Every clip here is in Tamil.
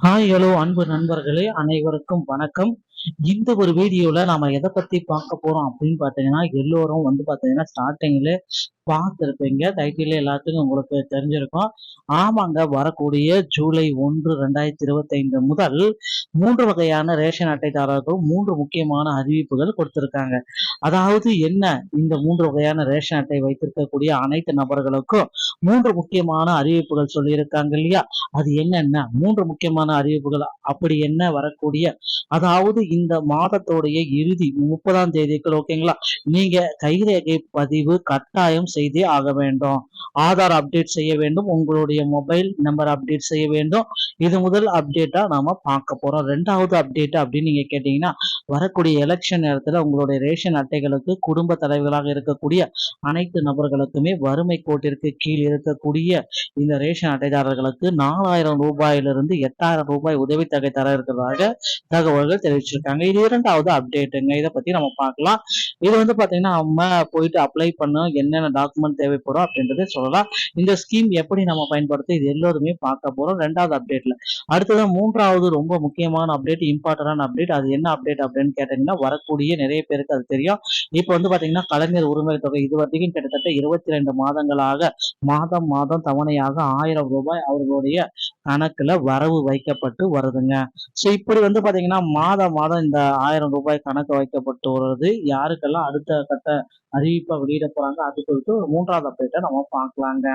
ஹாய் ஹலோ அன்பு நண்பர்களே, அனைவருக்கும் வணக்கம். இந்த ஒரு வீடியோல நாம எதை பத்தி பார்க்க போறோம் அப்படின்னு பாத்தீங்கன்னா, எல்லோரும் பாத்தீங்கன்னா ஸ்டார்டிங்ல பார்த்துருப்பீங்க. டைட்டில் எல்லாத்துக்கும் உங்களுக்கு தெரிஞ்சிருக்கும். ஆமாங்க, வரக்கூடிய ஜூலை 1, 2025 முதல் 3 வகையான ரேஷன் அட்டைதாரர்கள் 3 முக்கியமான அறிவிப்புகள் கொடுத்திருக்காங்க. அதாவது என்ன, இந்த 3 வகையான ரேஷன் அட்டை வைத்திருக்கக்கூடிய அனைத்து நபர்களுக்கும் 3 முக்கியமான அறிவிப்புகள் சொல்லியிருக்காங்க இல்லையா? அது என்னென்ன 3 முக்கியமான அறிவிப்புகள் அப்படி என்ன வரக்கூடிய, அதாவது இந்த மாதத்தோடைய இறுதி 30ஆம் தேதிக்குள் ஓகேங்களா, நீங்க கைரேகை பதிவு கட்டாயம் செய்தே ஆக வேண்டும். ஆதார் அப்டேட் செய்ய வேண்டும், உங்களுடைய மொபைல் நம்பர் அப்டேட் செய்ய வேண்டும். இது முதல் அப்டேட்டா நாம பார்க்க போறோம். 2வது அப்டேட் அப்படின்னு நீங்க கேட்டீங்கன்னா, வரக்கூடிய எலெக்ஷன் நேரத்துல உங்களுடைய ரேஷன் அட்டைகளுக்கு குடும்ப தலைவர்களாக இருக்கக்கூடிய அனைத்து நபர்களுக்குமே வறுமை கோட்டிற்கு கீழ் இருக்கக்கூடிய இந்த ரேஷன் அட்டைதாரர்களுக்கு 4000 ரூபாயிலிருந்து 8000 ரூபாய் உதவித்தொகை தர இருக்கிறதாக தகவல்கள் தெரிவிச்சிருக்காங்க. இது 2வது அப்டேட்டுங்க. இதை பத்தி நம்ம பார்க்கலாம். இது பாத்தீங்கன்னா நம்ம போயிட்டு அப்ளை பண்ண என்னென்ன டாக்குமெண்ட் தேவைப்படும் அப்படின்றத சொல்லலாம். இந்த ஸ்கீம் எப்படி நம்ம பயன்படுத்த இது எல்லோருமே பார்க்க போறோம் 2வது அப்டேட்ல. அடுத்தது 3வது ரொம்ப முக்கியமான அப்டேட், இம்பார்ட்டன்டான அப்டேட். அது என்ன அப்டேட் அப்படின்னு கேட்டீங்கன்னா, வரக்கூடிய நிறைய பேருக்கு அது தெரியும். இப்ப பாத்தீங்கன்னா கலைஞர் உரிமை தொகை இது வரைக்கும் கிட்டத்தட்ட 22 மாதங்களாக மாதம் மாதம் தவணையாக 1000 ரூபாய் அவர்களுடைய கணக்குல வரவு வைக்கப்பட்டு வருதுங்க. சோ இப்படி பாத்தீங்கன்னா மாதம் மாதம் இந்த 1000 ரூபாய் கணக்கு வைக்கப்பட்டு வருது. யாருக்கெல்லாம் அடுத்த கட்ட அறிவிப்பை வெளியிட போறாங்க அது குறித்து ஒரு 3வது அப்டேட்டை நம்ம பார்க்கலாங்க.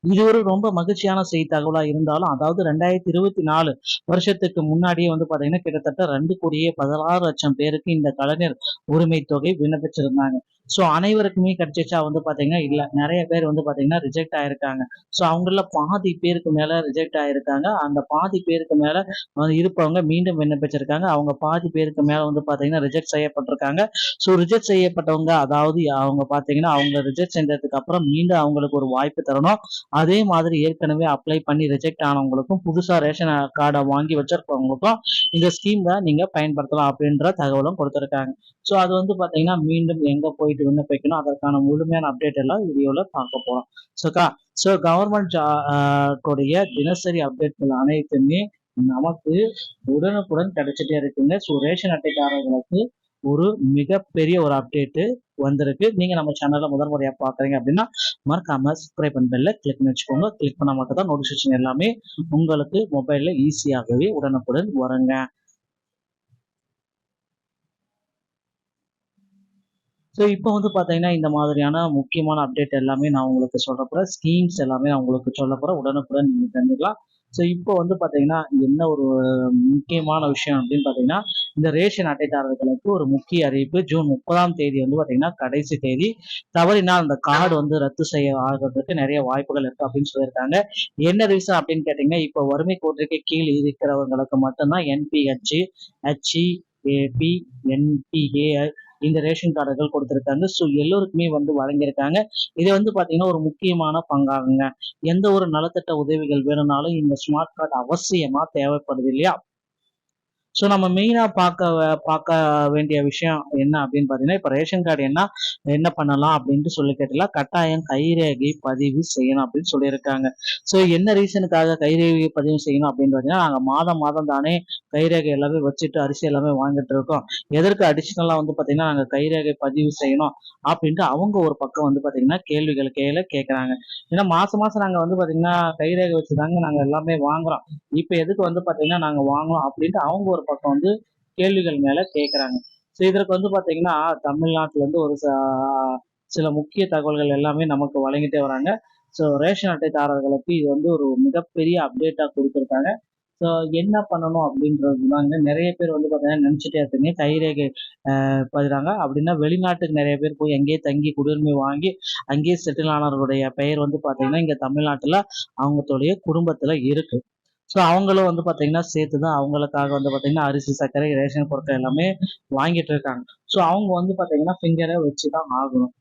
இது ஒரு ரொம்ப மகிழ்ச்சியான செய்தி தகவலா இருந்தாலும், அதாவது 2024 வருஷத்துக்கு முன்னாடியே பாத்தீங்கன்னா கிட்டத்தட்ட 2,16,00,000 பேருக்கு இந்த கலைஞர் உரிமை தொகை விண்ணப்பிச்சிருந்தாங்க. சோ அனைவருக்குமே கிடைச்சிச்சா பாத்தீங்கன்னா இல்ல. நிறைய பேர் பாத்தீங்கன்னா ரிஜெக்ட் ஆயிருக்காங்க. சோ அவங்கள பாதி பேருக்கு மேல ரிஜெக்ட் ஆயிருக்காங்க. அந்த பாதி பேருக்கு மேல இருப்பவங்க மீண்டும் விண்ணப்பிச்சிருக்காங்க. அவங்க பாதி பேருக்கு மேல பாத்தீங்கன்னா ரிஜெக்ட் செய்யப்பட்டிருக்காங்க. சோ ரிஜெக்ட் செய்யப்பட்டவங்க, அதாவது அவங்க பாத்தீங்கன்னா அவங்க ரிஜெக்ட் செஞ்சதுக்கு அப்புறம் மீண்டும் அவங்களுக்கு ஒரு வாய்ப்பு தரணும். அதே மாதிரி ஏற்கனவே அப்ளை பண்ணி ரிஜெக்ட் ஆனவங்களுக்கும் புதுசா ரேஷன் கார்டை வாங்கி வச்சிருக்கவங்களுக்கும் இந்த ஸ்கீம்ல நீங்க பயன்படுத்தலாம் அப்படின்ற தகவலும் கொடுத்திருக்காங்க. ஸோ அது பாத்தீங்கன்னா மீண்டும் எங்க போயிட்டு விண்ணப்பிக்கணும் அதற்கான முழுமையான அப்டேட் எல்லாம் வீடியோல பார்க்க போறோம். ஸோ கவர்மெண்ட் உடைய தினசரி அப்டேட்கள் அனைத்துமே நமக்கு உடனுக்குடன் கிடைச்சிட்டே இருக்குங்க. ஸோ ரேஷன் அட்டைக்காரர்களுக்கு ஒரு மிகப்பெரிய ஒரு அப்டேட் வந்திருக்கு. நீங்க நம்ம சேனல்ல முதல் முறையா பாக்குறீங்க அப்படின்னா மறக்காம சப்ஸ்கிரைப் பண்ண பெல்ல கிளிக் பண்ணி வச்சுக்கோங்க. கிளிக் பண்ண மட்டும் தான் நோட்டிபிகேஷன் எல்லாமே உங்களுக்கு மொபைல்ல ஈஸியாகவே உடனுக்குடன் வருங்க. ஸோ இப்போ பாத்தீங்கன்னா இந்த மாதிரியான முக்கியமான அப்டேட் எல்லாமே நான் உங்களுக்கு சொல்ல போறேன். ஸ்கீம்ஸ் எல்லாமே நான் உங்களுக்கு சொல்ல போறேன். உடனுக்குடன் நீங்க தெரிஞ்சுக்கலாம். ஸோ இப்போ பாத்தீங்கன்னா என்ன ஒரு முக்கியமான விஷயம் அப்படின்னு பாத்தீங்கன்னா, இந்த ரேஷன் அட்டைதாரர்களுக்கு ஒரு முக்கிய அறிவிப்பு. ஜூன் 30ஆம் தேதி பாத்தீங்கன்னா கடைசி தேதி. தவறினால் அந்த கார்டு ரத்து செய்ய ஆகிறதுக்கு நிறைய வாய்ப்புகள் இருக்கு அப்படின்னு சொல்லியிருக்காங்க. என்ன ரீசன் அப்படின்னு கேட்டீங்கன்னா, இப்போ வறுமை கோட்டிற்கு கீழ் இருக்கிறவங்களுக்கு மட்டும்தான் என்பிஹெச், ஹெச்இ, ஏபி, என்பிஏ இந்த ரேஷன் கார்டுகள் கொடுத்திருக்காங்க. ஸோ எல்லோருக்குமே வழங்கியிருக்காங்க. இது பாத்தீங்கன்னா ஒரு முக்கியமான பங்காகுங்க. எந்த ஒரு நலத்திட்ட உதவிகள் வேணும்னாலும் இந்த ஸ்மார்ட் கார்டு அவசியமா தேவைப்படுது இல்லையா? ஸோ நம்ம மெயினா பார்க்க வேண்டிய விஷயம் என்ன அப்படின்னு பார்த்தீங்கன்னா, இப்போ ரேஷன் கார்டு என்ன பண்ணலாம் அப்படின்ட்டு சொல்லி கேட்டலாம். கட்டாயம் கைரேகை பதிவு செய்யணும் அப்படின்னு சொல்லியிருக்காங்க. ஸோ என்ன ரீசனுக்காக கைரேகை பதிவு செய்யணும் அப்படின்னு பார்த்தீங்கன்னா, நாங்கள் மாதம் மாதம் தானே கைரேகை எல்லாமே வச்சுட்டு அரிசி எல்லாமே வாங்கிட்டு இருக்கோம். எதற்கு அடிஷ்னலாக பார்த்தீங்கன்னா நாங்கள் கைரேகை பதிவு செய்யணும் அப்படின்ட்டு அவங்க ஒரு பக்கம் பார்த்தீங்கன்னா கேள்விகள் கேட்குறாங்க. ஏன்னா மாசம் மாசம் நாங்கள் பார்த்தீங்கன்னா கைரேகை வச்சு தாங்க நாங்கள் எல்லாமே வாங்குறோம். இப்போ எதுக்கு பார்த்தீங்கன்னா நாங்கள் வாங்கணும் அப்படின்ட்டு அவங்க ஒரு பக்கம் கேள்விகள் மேல கேட்குறாங்க. ஸோ இதற்கு பார்த்தீங்கன்னா தமிழ்நாட்டுல இருந்து ஒரு சில முக்கிய தகவல்கள் எல்லாமே நமக்கு வழங்கிட்டே வராங்க. ஸோ ரேஷன் அட்டைதாரர்களுக்கு இது ஒரு மிகப்பெரிய அப்டேட்டா கொடுத்துருக்காங்க. ஸோ என்ன பண்ணணும் அப்படின்றது தாங்க. நிறைய பேர் பார்த்தீங்கன்னா நினைச்சிட்டே இருப்பீங்க கைரேகை பதிறாங்க அப்படின்னா வெளிநாட்டுக்கு நிறைய பேர் போய் அங்கேயே தங்கி குடியுரிமை வாங்கி அங்கேயே செட்டில் ஆனவர்களுடைய பெயர் பார்த்தீங்கன்னா இங்க தமிழ்நாட்டுல அவங்களுடைய குடும்பத்துல இருக்கு. ஸோ அவங்களும் பார்த்தீங்கன்னா சேர்த்து தான் அவங்களுக்காக பார்த்தீங்கன்னா அரிசி, சர்க்கரை, ரேஷன் பொருட்கள் எல்லாமே வாங்கிட்டு இருக்காங்க. ஸோ அவங்க பார்த்தீங்கன்னா ஃபிங்கரை வச்சு தான் ஆகணும்.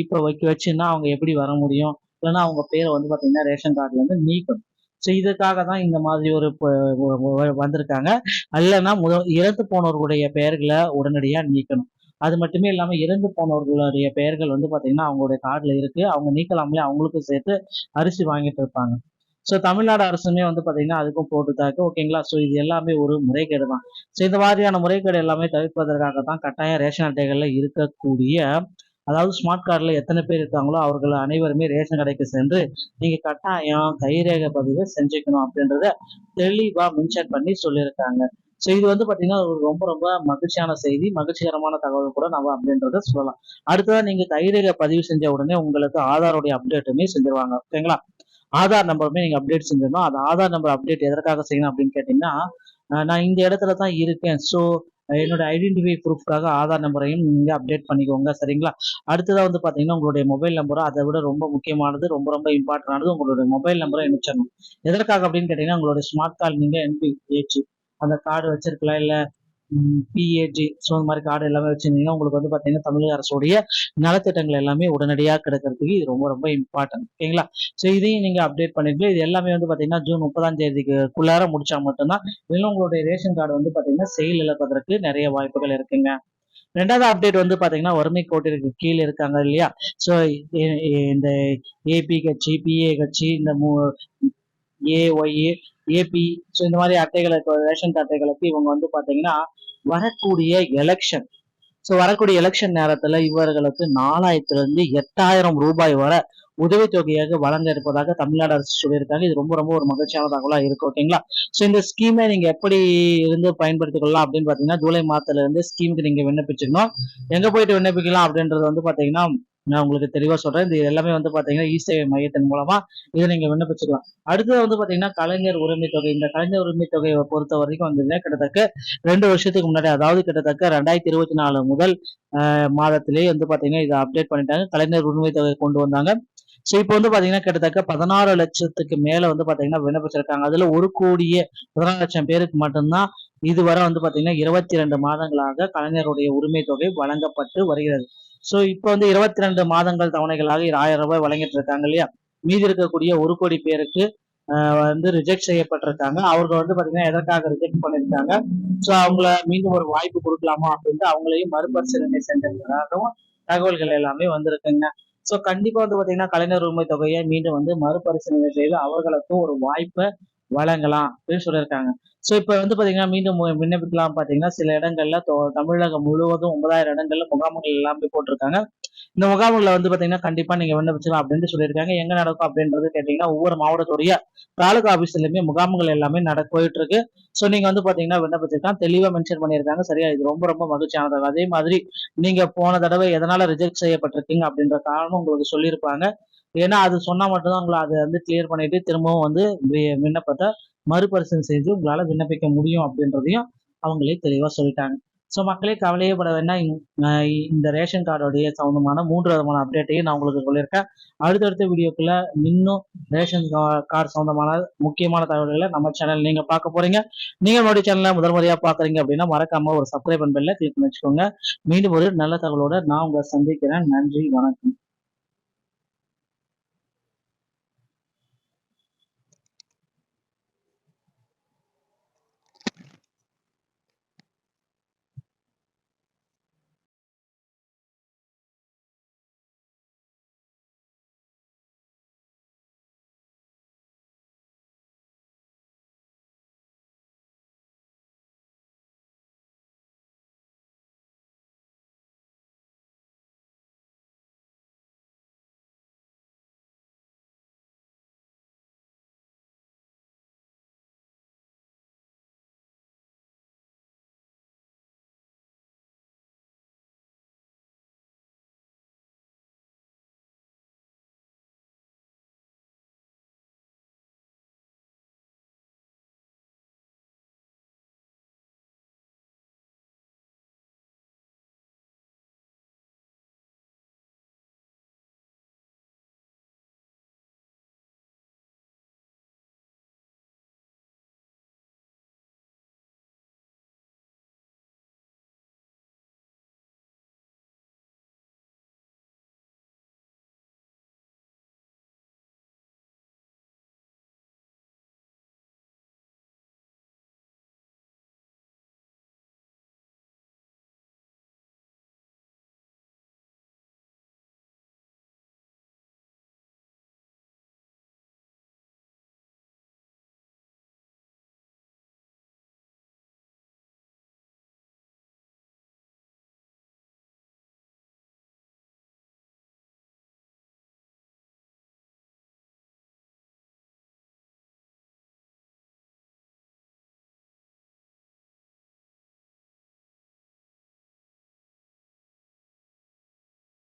இப்போ வச்சுன்னா அவங்க எப்படி வர முடியும்? இல்லைன்னா அவங்க பேரை பார்த்தீங்கன்னா ரேஷன் கார்டுல இருந்து நீக்கணும். ஸோ இதுக்காக தான் இந்த மாதிரி ஒரு வந்திருக்காங்க. இல்லைன்னா இறந்து போனவர்களுடைய பெயர்களை உடனடியாக நீக்கணும். அது மட்டுமே இல்லாமல் இறந்து போனவர்களுடைய பெயர்கள் பார்த்தீங்கன்னா அவங்களுடைய கார்டுல இருக்கு. அவங்க நீக்கலாமலே அவங்களுக்கும் சேர்த்து அரிசி வாங்கிட்டு இருப்பாங்க. ஸோ தமிழ்நாடு அரசுமே வந்து பார்த்தீங்கன்னா அதுக்கும் போட்டுதாக்கு ஓகேங்களா. ஸோ இது எல்லாமே ஒரு முறைகேடு தான். ஸோ இந்த மாதிரியான முறைகேடு எல்லாமே தவிர்ப்பதற்காக தான் கட்டாயம் ரேஷன் அட்டைகள்ல இருக்கக்கூடிய அதாவது ஸ்மார்ட் கார்டுல எத்தனை பேர் இருக்காங்களோ அவர்கள் அனைவருமே ரேஷன் கடைக்கு சென்று நீங்க கட்டாயம் கைரேகை பதிவு செஞ்சுக்கணும் அப்படின்றத தெளிவா மென்ஷன் பண்ணி சொல்லியிருக்காங்க. ஸோ இது வந்து பாத்தீங்கன்னா ஒரு ரொம்ப ரொம்ப மகிழ்ச்சியான செய்தி, மகிழ்ச்சிகரமான தகவல் கூட நம்ம அப்படின்றத சொல்லலாம். அடுத்ததா நீங்க கைரேகை பதிவு செஞ்ச உடனே உங்களுக்கு ஆதாரோடைய அப்டேட்டுமே செஞ்சிருவாங்க ஓகேங்களா. ஆதார் நம்பருமே நீங்க அப்டேட் செஞ்சிடணும். அது ஆதார் நம்பர் அப்டேட் எதற்காக செய்யணும் அப்படின்னு கேட்டீங்கன்னா, நான் இந்த இடத்துல தான் இருக்கேன். ஸோ என்னோட ஐடென்டிஃபை ப்ரூஃப்காக ஆதார் நம்பரையும் நீங்க அப்டேட் பண்ணிக்கோங்க சரிங்களா. அடுத்ததா வந்து பாத்தீங்கன்னா உங்களுடைய மொபைல் நம்பரும் அதை விட ரொம்ப முக்கியமானது, ரொம்ப ரொம்ப இம்பார்ட்டன்டானது உங்களுடைய மொபைல் நம்பரை இணைச்சிடணும். எதற்காக அப்படின்னு கேட்டீங்கன்னா உங்களுடைய ஸ்மார்ட் கார்டு நீங்க என்பிஹெச் அந்த கார்டு வச்சிருக்கலாம், இல்ல பிஏஜி ஸோ இந்த மாதிரி கார்டு எல்லாமே வச்சிருந்தீங்கன்னா உங்களுக்கு வந்து பாத்தீங்கன்னா தமிழக அரசுடைய நலத்திட்டங்கள் எல்லாமே உடனடியாக கிடைக்கிறதுக்கு இது ரொம்ப ரொம்ப இம்பார்ட்டன்ட் ஓகேங்களா. ஸோ இதையும் நீங்க அப்டேட் பண்ணிட்டு இது எல்லாமே வந்து பாத்தீங்கன்னா ஜூன் 30ஆம் தேதிக்குள்ளார முடிச்சா மட்டும்தான் இன்னும் உங்களுடைய ரேஷன் கார்டு வந்து பாத்தீங்கன்னா செயல் இழப்பதற்கு நிறைய வாய்ப்புகள் இருக்குங்க. ரெண்டாவது அப்டேட் வந்து பாத்தீங்கன்னா வறுமை கோட்டிற்கு கீழே இருக்காங்க இல்லையா. ஸோ இந்த ஏபி கட்சி, பிஏ கட்சி, இந்த ஏஒய், ஏபி ஸோ இந்த மாதிரி அட்டைகளுக்கு ரேஷன் அட்டைகளுக்கு இவங்க வந்து பாத்தீங்கன்னா வரக்கூடிய எலெக்ஷன் வரக்கூடிய எலெக்ஷன் நேரத்துல இவர்களுக்கு 4000 இருந்து 8000 ரூபாய் வரை உதவித்தொகையாக வழங்க இருப்பதாக தமிழ்நாடு அரசு சொல்லியிருக்காங்க. இது ரொம்ப ரொம்ப ஒரு மகிழ்ச்சியான தகவலா இருக்கு ஓகேங்களா. ஸோ இந்த ஸ்கீமை நீங்க எப்படி இருந்து பயன்படுத்திக் கொள்ளலாம் அப்படின்னு பாத்தீங்கன்னா ஜூலை மாதத்துல இருந்து ஸ்கீமுக்கு நீங்க விண்ணப்பிச்சுக்கணும். எங்க போயிட்டு விண்ணப்பிக்கலாம் அப்படின்றது வந்து பாத்தீங்கன்னா நான் உங்களுக்கு தெளிவா சொல்றேன். இது எல்லாமே வந்து பாத்தீங்கன்னா இ-சேவை மையத்தின் மூலமா இதை நீங்க விண்ணப்பிச்சுக்கலாம். அடுத்தது வந்து பாத்தீங்கன்னா கலைஞர் உரிமை தொகை. இந்த கலைஞர் உரிமை தொகையை பொறுத்த வரைக்கும் வந்து கிட்டத்தட்ட 2 வருஷத்துக்கு முன்னாடி அதாவது கிட்டத்தட்ட 2024 முதல் மாதத்திலேயே வந்து பாத்தீங்கன்னா இதை அப்டேட் பண்ணிட்டாங்க. கலைஞர் உரிமை தொகை கொண்டு வந்தாங்க. ஸோ இப்போ வந்து பாத்தீங்கன்னா கிட்டத்தட்ட 16 லட்சத்துக்கு மேல வந்து பாத்தீங்கன்னா விண்ணப்பிச்சிருக்காங்க. அதுல 1,16 லட்சம் பேருக்கு மட்டும்தான் இதுவரை வந்து பாத்தீங்கன்னா 22 மாதங்களாக கலைஞருடைய உரிமை தொகை வழங்கப்பட்டு வருகிறது. ஸோ இப்போ வந்து 22 மாதங்கள் தவணைகளாக 1000 ரூபாய் வழங்கிட்டு இருக்காங்க இல்லையா. மீதி இருக்கக்கூடிய 1 கோடி பேருக்கு வந்து ரிஜெக்ட் செய்யப்பட்டிருக்காங்க. அவர்கள் வந்து பாத்தீங்கன்னா எதற்காக ரிஜெக்ட் பண்ணிருக்காங்க, ஸோ அவங்கள மீண்டும் ஒரு வாய்ப்பு கொடுக்கலாமா அப்படின்ட்டு அவங்களையும் மறுபரிசீலனை செஞ்சதுக்காகவும் தகவல்கள் எல்லாமே வந்திருக்குங்க. ஸோ கண்டிப்பா வந்து பாத்தீங்கன்னா கலைஞர் உரிமை தொகையை மீண்டும் வந்து மறுபரிசீலனை செய்து அவர்களுக்கும் ஒரு வாய்ப்பை வழங்கலாம் அப்படின்னு சொல்லியிருக்காங்க. ஸோ இப்போ வந்து பாத்தீங்கன்னா மீண்டும் விண்ணப்பிக்கலாம். பாத்தீங்கன்னா சில இடங்கள்ல தமிழகம் முழுவதும் 9000 இடங்கள்ல முகாம்கள் எல்லாமே போட்டிருக்காங்க. இந்த முகாம்களை வந்து பாத்தீங்கன்னா கண்டிப்பா நீங்க விண்ணப்பிச்சலாம் அப்படின்ட்டு சொல்லியிருக்காங்க. எங்க நடக்கும் அப்படின்றது கேட்டீங்கன்னா ஒவ்வொரு மாவட்டத்துடைய தாலுகா ஆபீஸ்லயுமே முகாம்கள் எல்லாமே போயிட்டு இருக்கு. ஸோ நீங்க வந்து பாத்தீங்கன்னா விண்ணப்பிச்சிருக்கான் தெளிவா மென்ஷன் பண்ணியிருக்காங்க சரியா. இது ரொம்ப ரொம்ப மகிழ்ச்சியானது. அதே மாதிரி நீங்க போன தடவை எதனால ரிஜெக்ட் செய்யப்பட்டிருக்கீங்க அப்படின்ற காரணம் உங்களுக்கு சொல்லியிருப்பாங்க. ஏன்னா அது சொன்னா மட்டும்தான் உங்களை அதை வந்து கிளியர் பண்ணிட்டு திரும்பவும் வந்து விண்ணப்பத்தை மறுபரிசீலனை செய்து உங்களால விண்ணப்பிக்க முடியும் அப்படின்றதையும் அவங்களே தெளிவா சொல்லிட்டாங்க. ஸோ மக்களே கவலையே பட வேண்டாம். இந்த ரேஷன் கார்டுடைய சம்பந்தமான 3 விதமான அப்டேட்டையும் நான் உங்களுக்கு சொல்லியிருக்கேன். அடுத்தடுத்த வீடியோக்குள்ள இன்னும் ரேஷன் கார்டு சம்பந்தமான முக்கியமான தகவல்களை நம்ம சேனல் நீங்க பார்க்க போறீங்க. நீங்க நம்மளுடைய சேனலை முதல் முறையா பாக்குறீங்க அப்படின்னா மறக்காம ஒரு சப்ஸ்கிரைப் பெல்ல கிளிக் பண்ணி வச்சுக்கோங்க. மீண்டும் ஒரு நல்ல தகவலோட நான் உங்களை சந்திக்கிறேன். நன்றி, வணக்கம்.